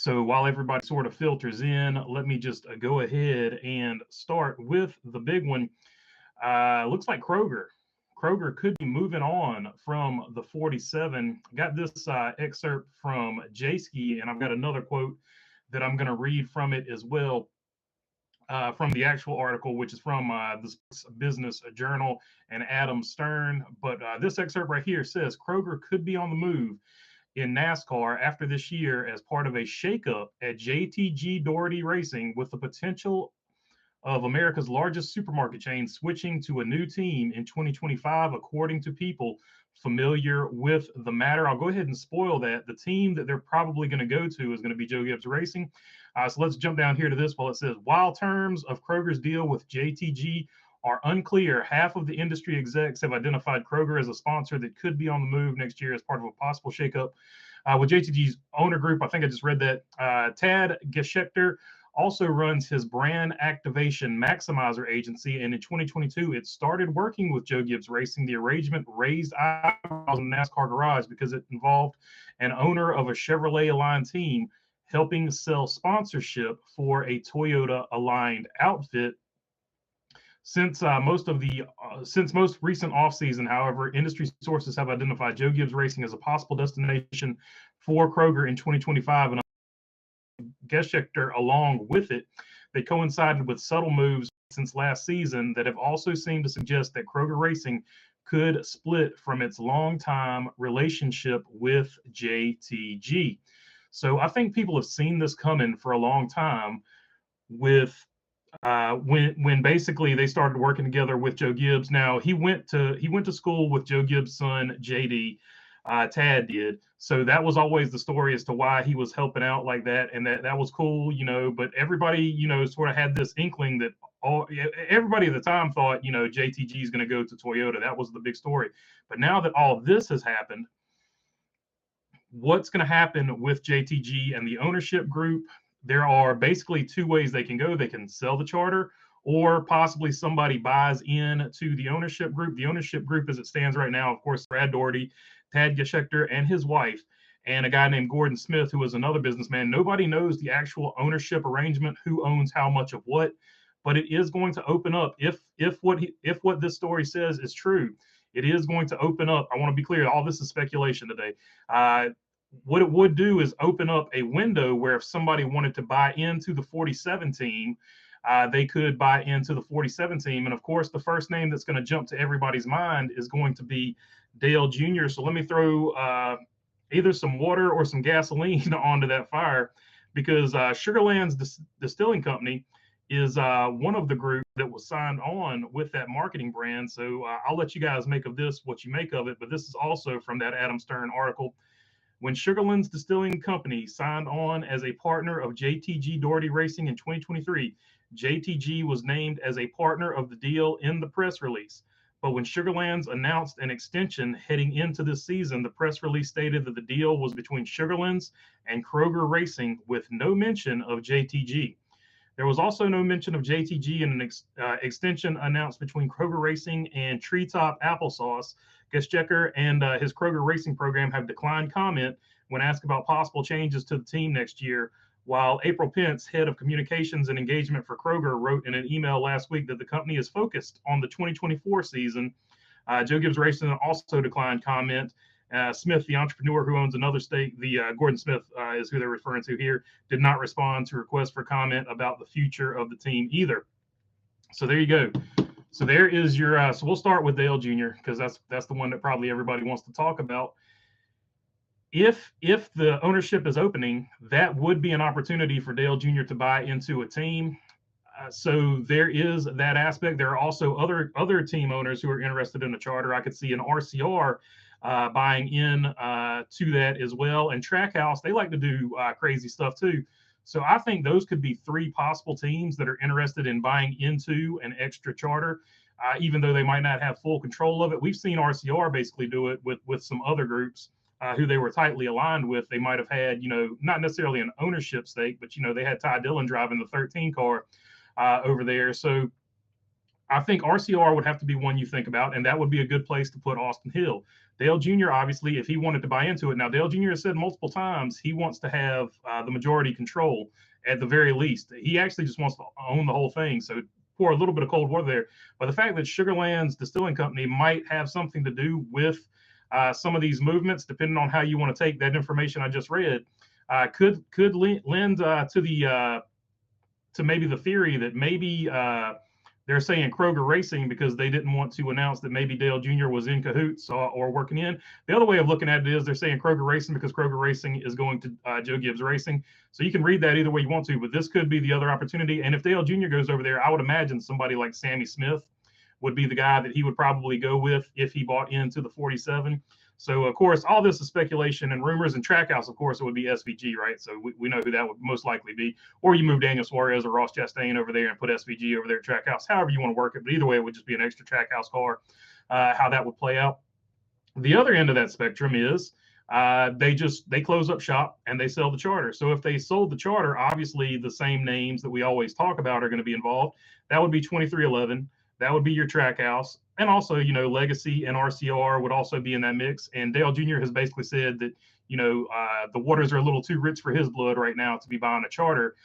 So while everybody sort of filters in, let me just go ahead and start with the big one. Looks like Kroger. Kroger could be moving on from the 47. Got this excerpt from J-Ski, and I've got another quote that I'm going to read from it as well, from the actual article, which is from the Business Journal and Adam Stern. But this excerpt right here says Kroger could be on the move in NASCAR after this year as part of a shakeup at JTG Doherty Racing, with the potential of America's largest supermarket chain switching to a new team in 2025, according to people familiar with the matter. I'll go ahead and spoil that. The team that they're probably going to go to is going to be Joe Gibbs Racing. So let's jump down here to this while it says, while terms of Kroger's deal with JTG are unclear, half of the industry execs have identified Kroger as a sponsor that could be on the move next year as part of a possible shakeup with JTG's owner group. I think I just read that. Tad Geschecter also runs his brand activation maximizer agency, and in 2022 it started working with Joe Gibbs Racing. The arrangement raised eyebrows in the NASCAR garage because it involved an owner of a Chevrolet aligned team helping sell sponsorship for a Toyota aligned outfit. Since most recent offseason, however, industry sources have identified Joe Gibbs Racing as a possible destination for Kroger in 2025, and Geschecter along with it. They coincided with subtle moves since last season that have also seemed to suggest that Kroger Racing could split from its longtime relationship with JTG. So I think people have seen this coming for a long time, with when basically they started working together with Joe Gibbs. Now he went to school with Joe Gibbs' son JD. Tad did. So that was always the story as to why he was helping out like that, and that was cool, But everybody, sort of had this inkling that everybody at the time thought, JTG is going to go to Toyota. That was the big story. But now that all this has happened, what's going to happen with JTG and the ownership group? There are basically two ways they can go. They can sell the charter, or possibly somebody buys in to the ownership group. The ownership group, as it stands right now, of course, Brad Doherty, Tad Geschecter and his wife, and a guy named Gordon Smith, who is another businessman. Nobody knows the actual ownership arrangement, who owns how much of what, but it is going to open up, if what this story says is true, it is going to open up. I want to be clear, all this is speculation today. What it would do is open up a window where if somebody wanted to buy into the 47 team, they could buy into the 47 team. And of course, the first name that's going to jump to everybody's mind is going to be Dale Jr. So let me throw either some water or some gasoline onto that fire, because Sugarlands Distilling Company is one of the groups that was signed on with that marketing brand. So I'll let you guys make of this what you make of it. But this is also from that Adam Stern article. When Sugarlands Distilling Company signed on as a partner of JTG Doherty Racing in 2023, JTG was named as a partner of the deal in the press release. But when Sugarlands announced an extension heading into this season, the press release stated that the deal was between Sugarlands and Kroger Racing, with no mention of JTG. There was also no mention of JTG in an extension announced between Kroger Racing and Treetop Applesauce. Geschecter and his Kroger Racing program have declined comment when asked about possible changes to the team next year, while April Pence, head of communications and engagement for Kroger, wrote in an email last week that the company is focused on the 2024 season. Joe Gibbs Racing also declined comment. Smith, the entrepreneur who owns another stake, Gordon Smith is who they're referring to here, did not respond to requests for comment about the future of the team either. So there you go. So there is your. So we'll start with Dale Jr., because that's the one that probably everybody wants to talk about. If the ownership is opening, that would be an opportunity for Dale Jr. to buy into a team. So there is that aspect. There are also other team owners who are interested in a charter. I could see an RCR buying in to that as well. And Trackhouse, they like to do crazy stuff too. So I think those could be three possible teams that are interested in buying into an extra charter, even though they might not have full control of it. We've seen RCR basically do it with some other groups who they were tightly aligned with. They might have had, not necessarily an ownership stake, but, they had Ty Dillon driving the 13 car over there. So I think RCR would have to be one you think about, and that would be a good place to put Austin Hill. Dale Jr., obviously, if he wanted to buy into it. Now, Dale Jr. has said multiple times he wants to have the majority control at the very least. He actually just wants to own the whole thing. So pour a little bit of cold water there. But the fact that Sugarlands Distilling Company might have something to do with some of these movements, depending on how you want to take that information I just read, could lend to maybe the theory that maybe they're saying Kroger Racing because they didn't want to announce that maybe Dale Jr. was in cahoots or working in. The other way of looking at it is they're saying Kroger Racing because Kroger Racing is going to Joe Gibbs Racing. So you can read that either way you want to, but this could be the other opportunity. And if Dale Jr. goes over there, I would imagine somebody like Sammy Smith would be the guy that he would probably go with if he bought into the 47. So, of course, all this is speculation and rumors. And Trackhouse, of course, it would be SVG, right? So we know who that would most likely be. Or you move Daniel Suarez or Ross Chastain over there and put SVG over there at Trackhouse, however you want to work it. But either way, it would just be an extra Trackhouse car, how that would play out. The other end of that spectrum is they close up shop and they sell the charter. So if they sold the charter, obviously the same names that we always talk about are going to be involved. That would be 2311. That would be your Trackhouse. And also, Legacy and RCR would also be in that mix. And Dale Jr. has basically said that, the waters are a little too rich for his blood right now to be buying a charter.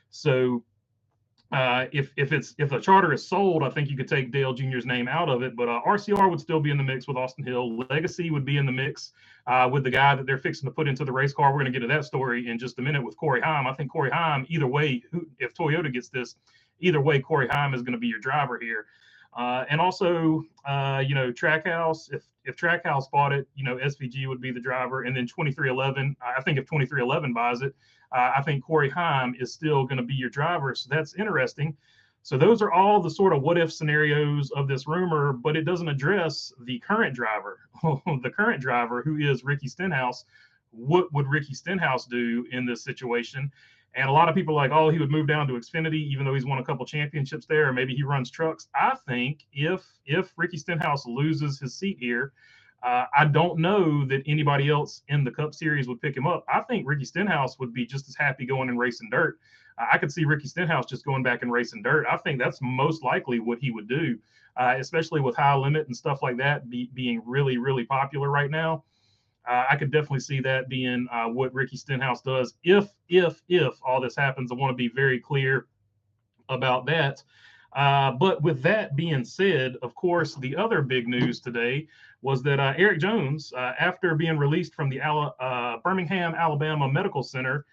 So if the charter is sold, I think you could take Dale Jr.'s name out of it. But RCR would still be in the mix with Austin Hill. Legacy would be in the mix with the guy that they're fixing to put into the race car. We're going to get to that story in just a minute with Corey Heim. I think Corey Heim, either way, if Toyota gets this, either way, Corey Heim is going to be your driver here. And also, Trackhouse, if Trackhouse bought it, SVG would be the driver. And then 2311, I think if 2311 buys it, I think Corey Heim is still going to be your driver. So that's interesting. So those are all the sort of what if scenarios of this rumor, but it doesn't address the current driver, the current driver who is Ricky Stenhouse. What would Ricky Stenhouse do in this situation? And a lot of people are like, oh, he would move down to Xfinity, even though he's won a couple championships there, or maybe he runs trucks. I think if Ricky Stenhouse loses his seat here, I don't know that anybody else in the Cup Series would pick him up. I think Ricky Stenhouse would be just as happy going and racing dirt. I could see Ricky Stenhouse just going back and racing dirt. I think that's most likely what he would do, especially with high limit and stuff like that being really, really popular right now. I could definitely see that being what Ricky Stenhouse does if all this happens. I want to be very clear about that. But with that being said, of course, the other big news today was that Erik Jones, after being released from the Birmingham, Alabama Medical Center,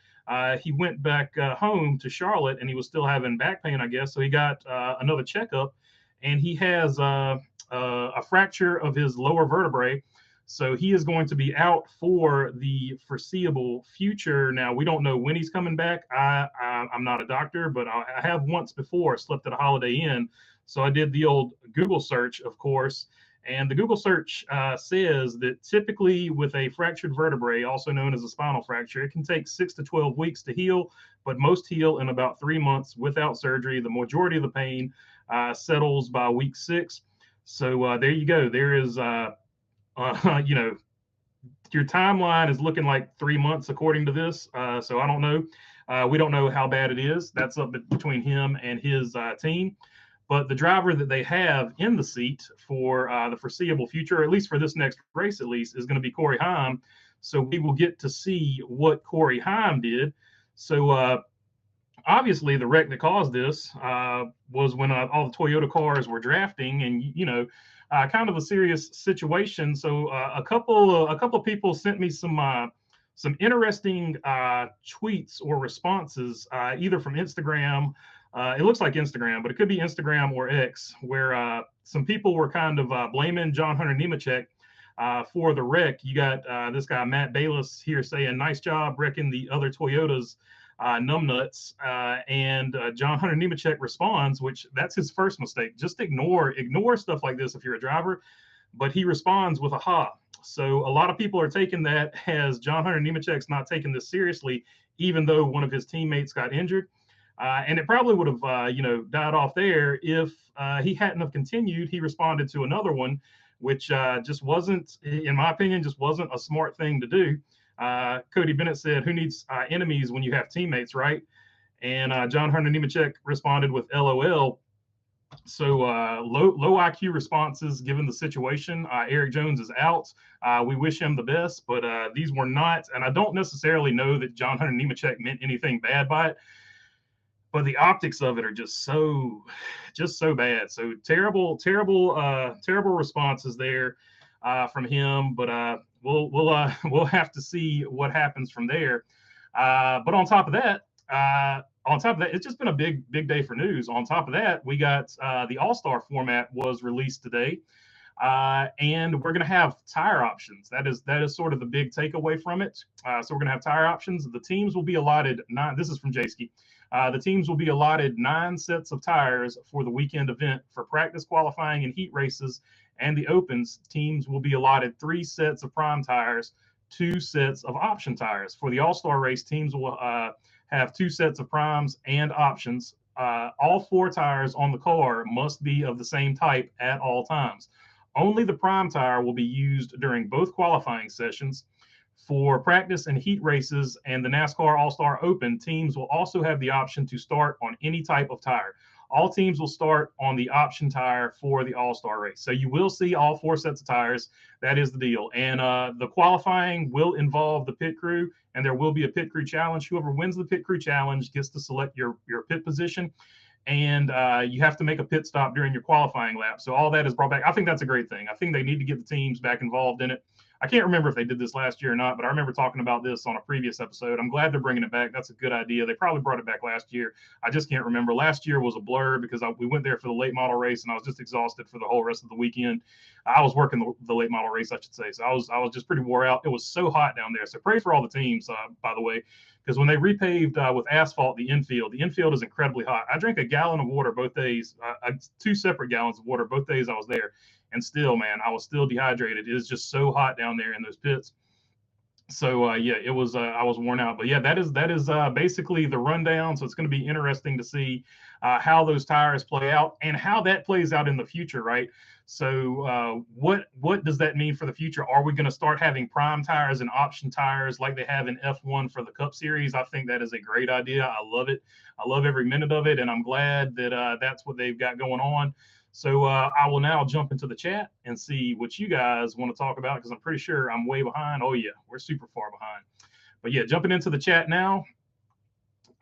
he went back home to Charlotte, and he was still having back pain, I guess. So he got another checkup, and he has a fracture of his lower vertebrae. So he is going to be out for the foreseeable future. Now, we don't know when he's coming back. I'm not a doctor, but I have once before slept at a Holiday Inn. So I did the old Google search, of course. And the Google search says that typically with a fractured vertebrae, also known as a spinal fracture, it can take 6 to 12 weeks to heal, but most heal in about 3 months without surgery. The majority of the pain settles by week 6. So there you go. There is... your timeline is looking like 3 months according to this. So I don't know. We don't know how bad it is. That's up between him and his team. But the driver that they have in the seat for the foreseeable future, or at least for this next race, at least, is going to be Corey Heim. So we will get to see what Corey Heim did. So obviously the wreck that caused this was when all the Toyota cars were drafting, and kind of a serious situation. So a couple of people sent me some interesting tweets or responses, either from Instagram. It looks like Instagram, but it could be Instagram or X, where some people were kind of blaming John Hunter Nemechek for the wreck. You got this guy Matt Bayless here saying, "Nice job wrecking the other Toyotas, numbnuts." And John Hunter Nemechek responds, which that's his first mistake. Just ignore stuff like this if you're a driver. But he responds with a ha. So a lot of people are taking that as John Hunter Nemechek's not taking this seriously, even though one of his teammates got injured. And it probably would have, died off there if he hadn't have continued. He responded to another one, which just wasn't, in my opinion, just wasn't a smart thing to do. Cody Bennett said, "Who needs enemies when you have teammates, right?" And John Hunter Nemechek responded with LOL. So low IQ responses given the situation. Erik Jones is out. We wish him the best, but these were not, and I don't necessarily know that John Hunter Nemechek meant anything bad by it, but the optics of it are just so bad. So terrible responses there from him. But we'll have to see what happens from there. But on top of that, it's just been a big day for news. On top of that, we got the All-Star format was released today. And we're going to have tire options. That is sort of the big takeaway from it. So we're going to have tire options. The teams will be allotted 9. This is from Jayski. The teams will be allotted 9 sets of tires for the weekend event. For practice, qualifying, and heat races and the opens, teams will be allotted 3 sets of prime tires, 2 sets of option tires. For the All-Star race, teams will have 2 sets of primes and options. All 4 tires on the car must be of the same type at all times. Only the prime tire will be used during both qualifying sessions. For practice and heat races and the NASCAR All-Star Open, teams will also have the option to start on any type of tire. All teams will start on the option tire for the All-Star race. So you will see all 4 sets of tires. That is the deal. And the qualifying will involve the pit crew, and there will be a pit crew challenge. Whoever wins the pit crew challenge gets to select your pit position. And you have to make a pit stop during your qualifying lap. So all that is brought back. I think that's a great thing. I think they need to get the teams back involved in it. I can't remember if they did this last year or not, but I remember talking about this on a previous episode. I'm glad they're bringing it back. That's a good idea. They probably brought it back last year. I just can't remember. Last year was a blur because we went there for the late model race, and I was just exhausted for the whole rest of the weekend. I was working the late model race, I should say. So I was just pretty wore out. It was so hot down there. So pray for all the teams, by the way, because when they repaved with asphalt the infield is incredibly hot. I drank a gallon of water both days, 2 separate gallons of water both days I was there. And still, man, I was still dehydrated. It is just so hot down there in those pits. So yeah, it was. I was worn out. But yeah, that is basically the rundown. So it's going to be interesting to see how those tires play out and how that plays out in the future, right? So what does that mean for the future? Are we going to start having prime tires and option tires like they have in F1 for the Cup Series? I think that is a great idea. I love it. I love every minute of it, and I'm glad that that's what they've got going on. So I will now jump into the chat and see what you guys want to talk about, because I'm pretty sure I'm way behind. Oh, yeah, we're super far behind. But yeah, jumping into the chat now.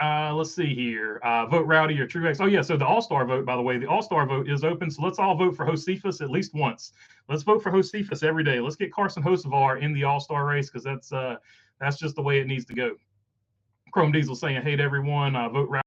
Let's see here. Vote Rowdy or Truex. Oh, yeah, so the All-Star vote, by the way, the All-Star vote is open. So let's all vote for Josephus at least once. Let's vote for Josephus every day. Let's get Carson Hocevar in the All-Star race, because that's just the way it needs to go. Chrome Diesel saying, hey to everyone. Vote Rowdy